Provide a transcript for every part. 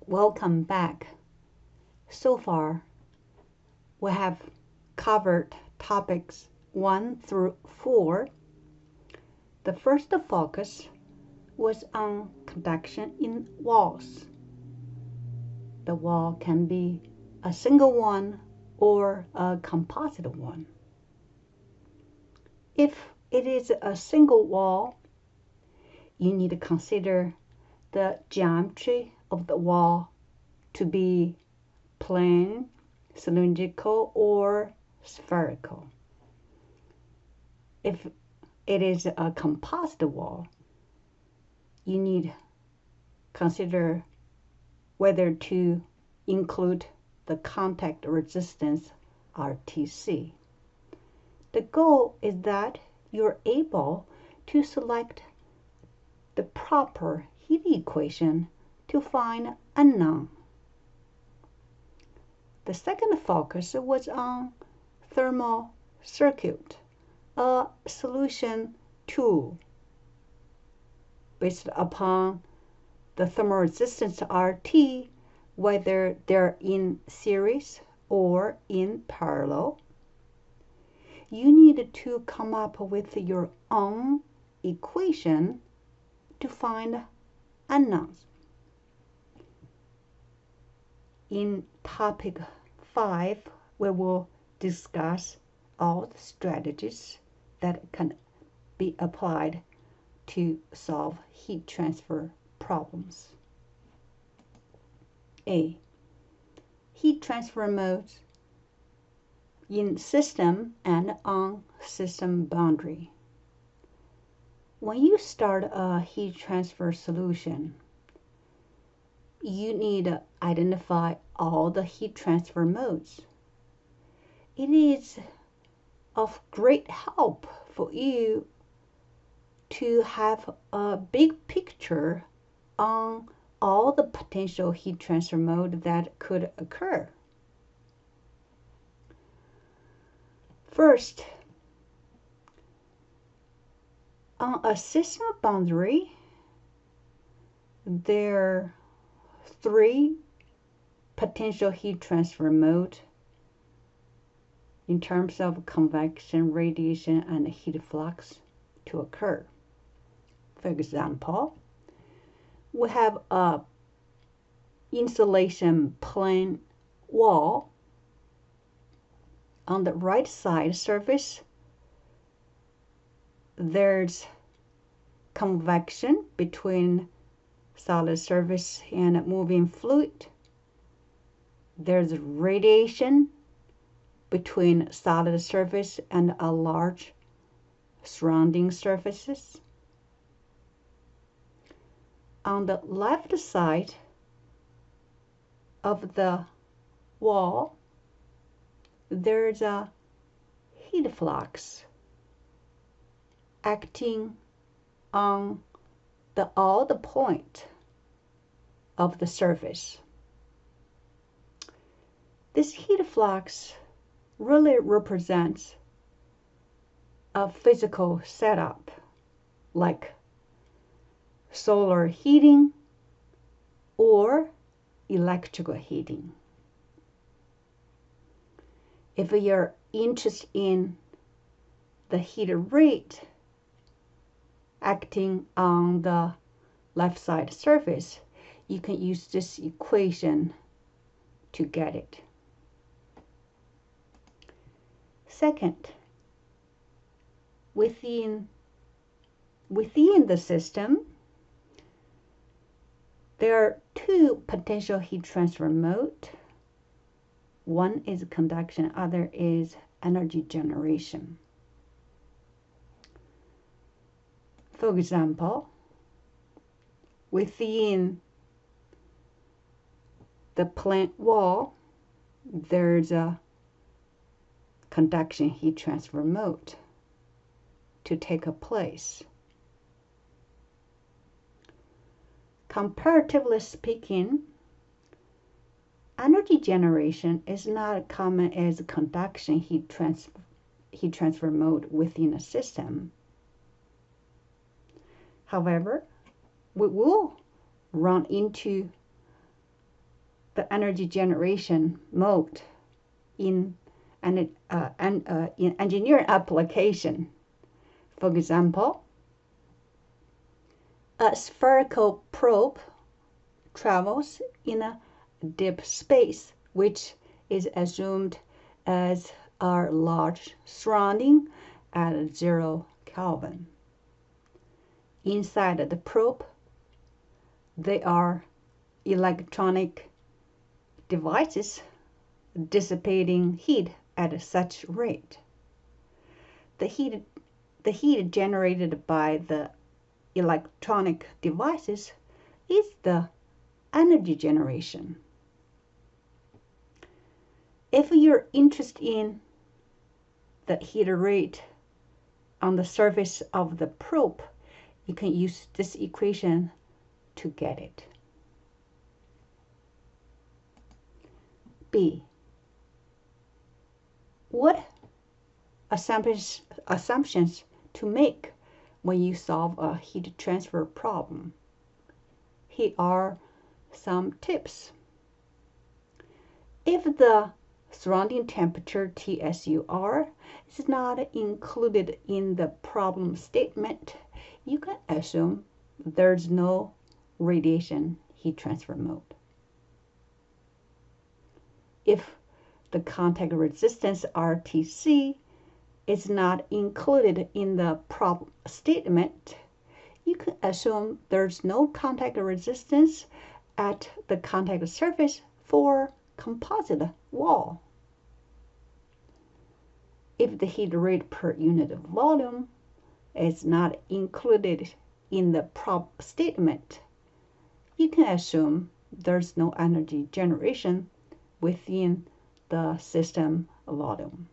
Welcome back. So far, we have covered topics 1 through 4. The first focus was on conduction in walls. The wall can be a single one or a composite one. If it is a single wall, you need to consider the geometry of the wall to be plane, cylindrical, or spherical. If it is a composite wall, you need to consider whether to include the contact resistance RTC. The goal is that you're able to select the proper heat equation to find unknown. The second focus was on thermal circuit, a solution tool based upon the thermal resistance RT, whether they're in series or in parallel. You need to come up with your own equation to find unknowns. In topic 5, we will discuss all the strategies that can be applied to solve heat transfer problems. A. Heat transfer modes in system and on system boundary. When you start a heat transfer solution, you need to identify all the heat transfer modes. It is of great help for you to have a big picture on all the potential heat transfer mode that could occur. First, on a system boundary, there are 3 potential heat transfer modes in terms of convection, radiation, and heat flux to occur. For example, we have a insulation plane wall. On the right side surface, there's convection between solid surface and moving fluid. There's radiation between solid surface and a large surrounding surfaces. On the left side of the wall, there's a heat flux acting on all the point of the surface. This heat flux really represents a physical setup like solar heating or electrical heating. If you're interested in the heat rate acting on the left side surface, you can use this equation to get it. Second, within the system, there are 2 potential heat transfer modes. One is conduction, other is energy generation. For example, within the plant wall, there's a conduction heat transfer mode to take place. Comparatively speaking, energy generation is not as common as conduction heat transfer mode within a system. However, we will run into the energy generation mode in an in engineering application. For example, a spherical probe travels in a deep space, which is assumed as a large surrounding at 0 Kelvin. Inside the probe, there are electronic devices dissipating heat at such rate. The heat generated by the electronic devices is the energy generation. If you're interested in the heat rate on the surface of the probe, you can use this equation to get it. B. What assumptions to make when you solve a heat transfer problem? Here are some tips. If the surrounding temperature TSUR is not included in the problem statement, you can assume there's no radiation heat transfer mode. If the contact resistance RTC is not included in the problem statement, you can assume there's no contact resistance at the contact surface for composite wall. If the heat rate per unit of volume is not included in the problem statement, you can assume there's no energy generation within the system volume.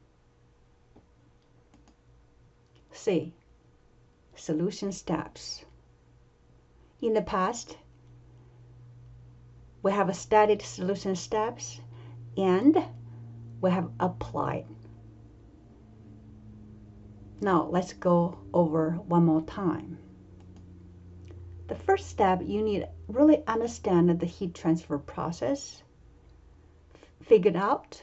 C. Solution steps. In the past, we have studied solution steps and we have applied. Now let's go over one more time. The first step, you need to really understand the heat transfer process, figure out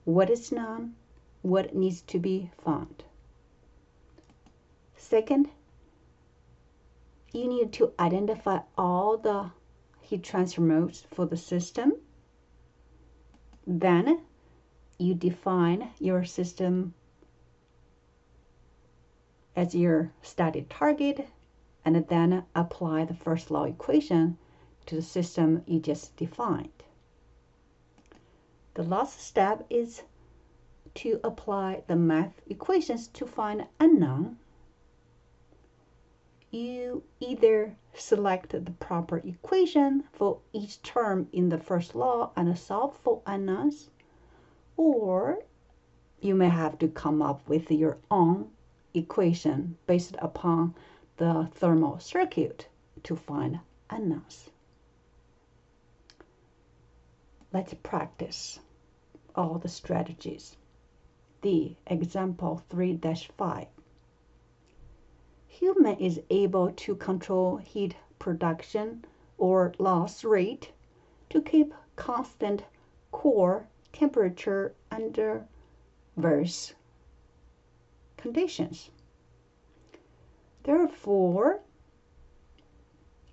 what is known, what needs to be found. Second, you need to identify all the heat transfer modes for the system. Then you define your system as your study target, and then apply the first law equation to the system you just defined. The last step is to apply the math equations to find unknown. You either select the proper equation for each term in the first law and solve for unknowns, or you may have to come up with your own equation based upon the thermal circuit to find unknowns. Let's practice all the strategies. The example 3-5. Human is able to control heat production or loss rate to keep constant core temperature under various conditions. Therefore,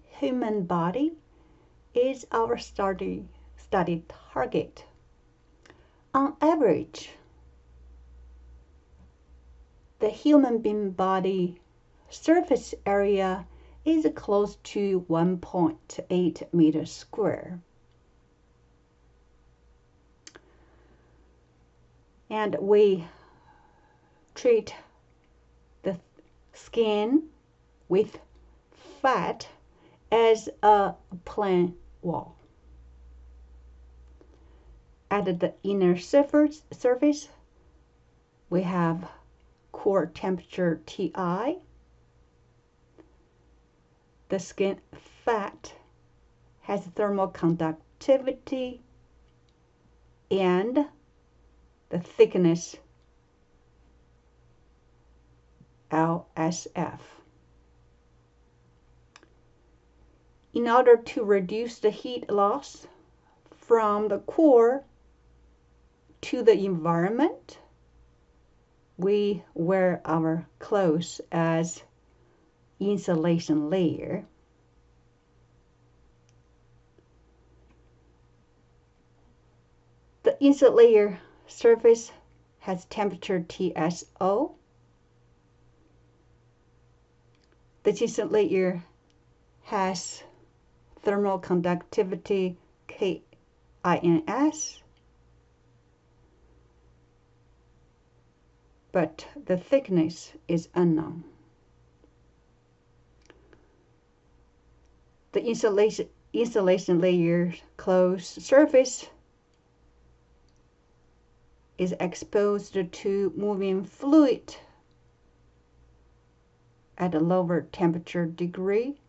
human body is our study target. On average, the human being body surface area is close to 1.8 meters square. And we treat the skin with fat as a plane wall. At the inner surface, we have core temperature Ti. The skin fat has thermal conductivity and the thickness LSF. In order to reduce the heat loss from the core to the environment, we wear our clothes as insulation layer. The insulator surface has temperature TSO. The insulator has thermal conductivity KINS, but the thickness is unknown. The insulation layer closed surface is exposed to moving fluid at a lower temperature degree.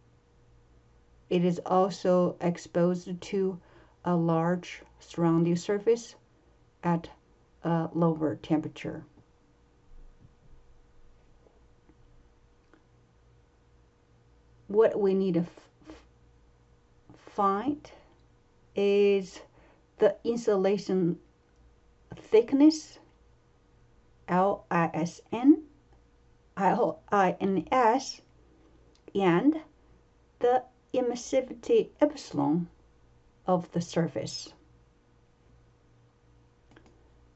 It is also exposed to a large surrounding surface at a lower temperature. What we need to find is the insulation thickness, LISN, INS, and the emissivity epsilon of the surface.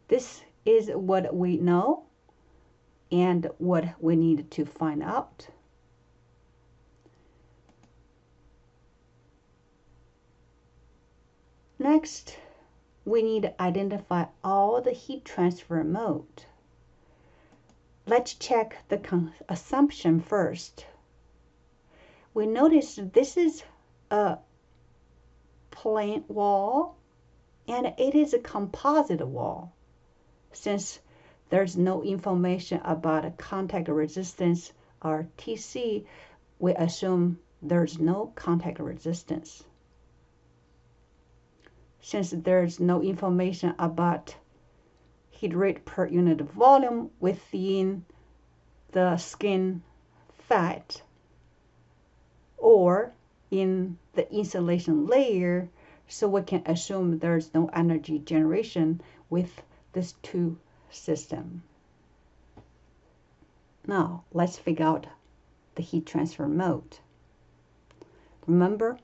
This is what we know and what we need to find out. Next, we need to identify all the heat transfer mode. Let's check the assumption first. We notice this is a plain wall and it is a composite wall. Since there's no information about a contact resistance or TC, we assume there's no contact resistance. Since there's no information about heat rate per unit volume within the skin fat or in the insulation layer, so we can assume there's no energy generation with this two system. Now let's figure out the heat transfer mode. Remember,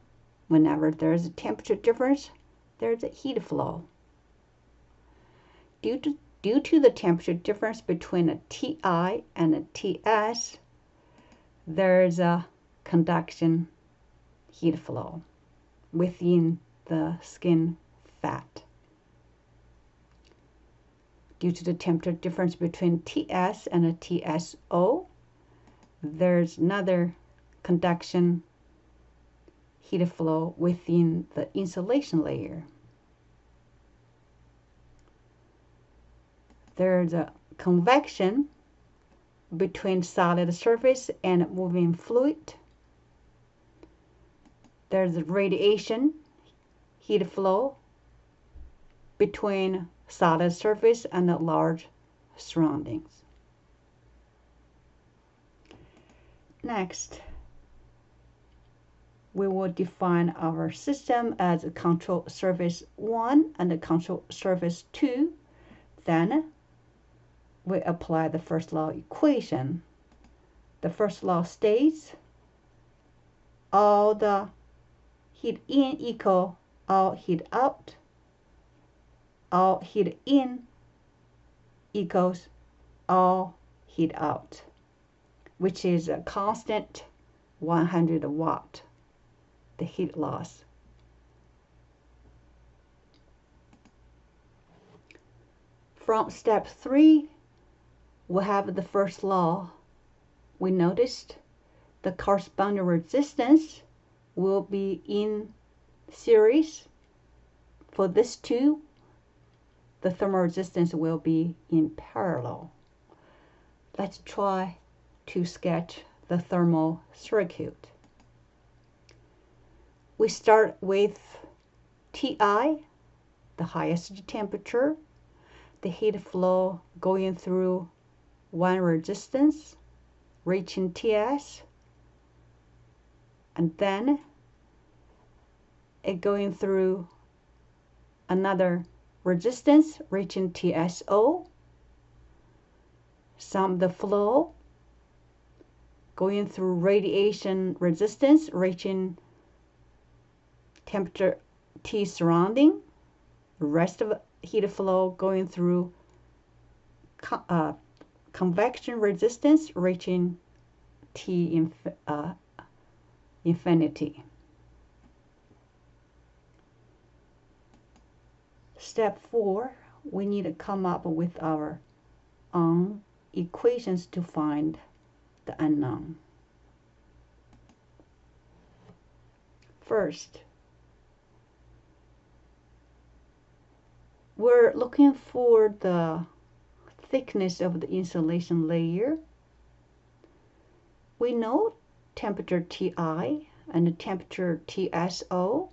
whenever there's a temperature difference, there's a heat flow. Due to the temperature difference between a TI and a TS, there's a conduction heat flow within the skin fat. Due to the temperature difference between TS and a TSO, there's another conduction heat flow within the insulation layer. There's a convection between solid surface and moving fluid. There's a radiation heat flow between solid surface and a large surroundings. Next, we will define our system as a control surface 1 and a control surface 2. Then we apply the first law equation. The first law states all the heat in equal all heat out. All heat in equals all heat out, which is a constant 100 watt, the heat loss. From step 3, we have the first law. We noticed the corresponding resistance will be in series. For this two, the thermal resistance will be in parallel. Let's try to sketch the thermal circuit. We start with TI, the highest temperature, the heat flow going through one resistance, reaching TS, and then it going through another resistance reaching TSO, sum the flow going through radiation resistance reaching temperature T surrounding, the rest of heat flow going through convection resistance reaching T infinity. Step 4, we need to come up with our own equations to find the unknown. First, we're looking for the thickness of the insulation layer. We know temperature Ti and temperature TSO.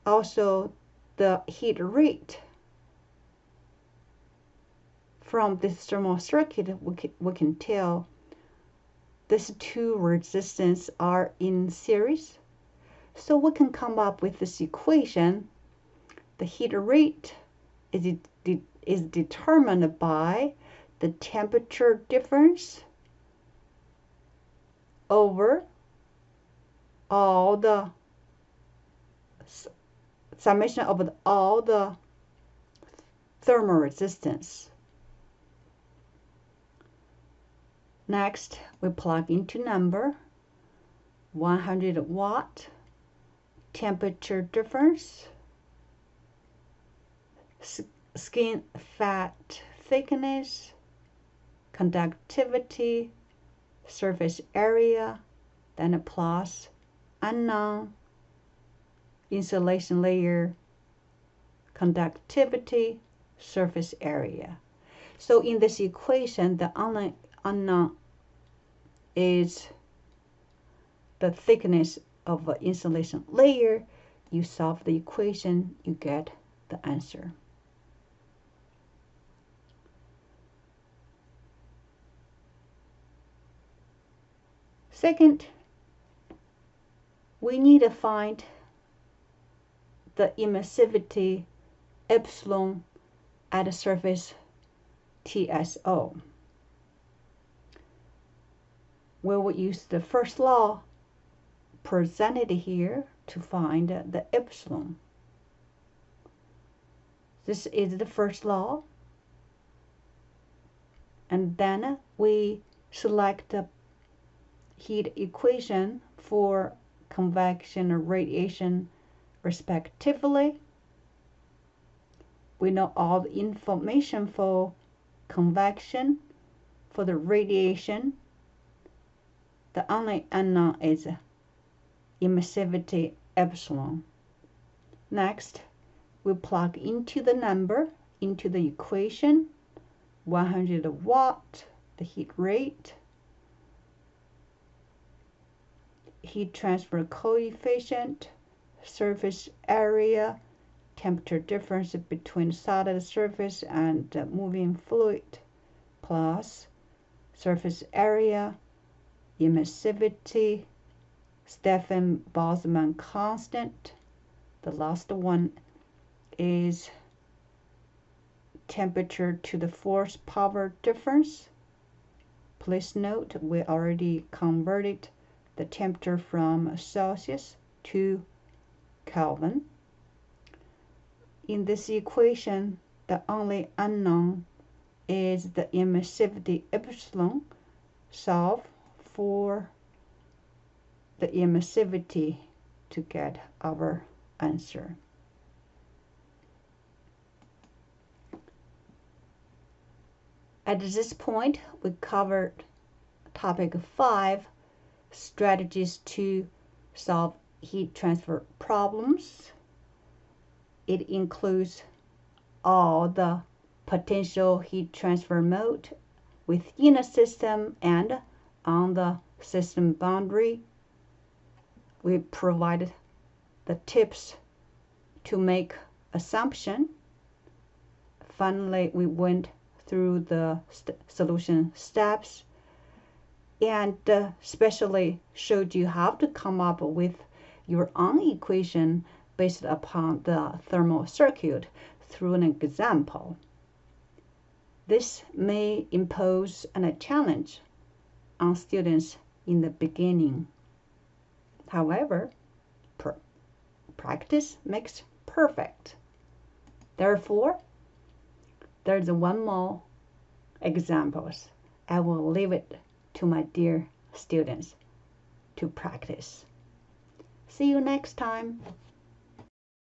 Also, the heat rate. From this thermal circuit, we can tell these two resistors are in series. So we can come up with this equation. The heat rate is determined by the temperature difference over all the summation of all the thermal resistance. Next, we plug into number 100 watt, temperature difference, skin fat thickness, conductivity, surface area, then plus unknown, insulation layer, conductivity, surface area. So in this equation, the unknown is the thickness of an insulation layer. You solve the equation, you get the answer. Second, we need to find the emissivity epsilon at the surface TSO. We will use the first law presented here to find the epsilon. This is the first law. And then we select the heat equation for convection or radiation respectively. We know all the information for convection. For the radiation, the only unknown is emissivity epsilon. Next, we plug into the number into the equation. 100 watt, the heat rate, heat transfer coefficient, surface area, temperature difference between solid surface and moving fluid, plus surface area, emissivity, Stefan-Boltzmann constant. The last one is temperature to the force power difference. Please note we already converted the temperature from Celsius to Kelvin. In this equation, the only unknown is the emissivity epsilon. Solve for the emissivity to get our answer. At this point, we covered topic 5, strategies to solve heat transfer problems. It includes all the potential heat transfer mode within a system and on the system boundary. We provided the tips to make assumption. Finally, we went through the solution steps and especially showed you how to come up with your own equation based upon the thermal circuit through an example. This may impose a challenge on students in the beginning. However, practice makes perfect. Therefore, there's one more examples. I will leave it to my dear students to practice. See you next time.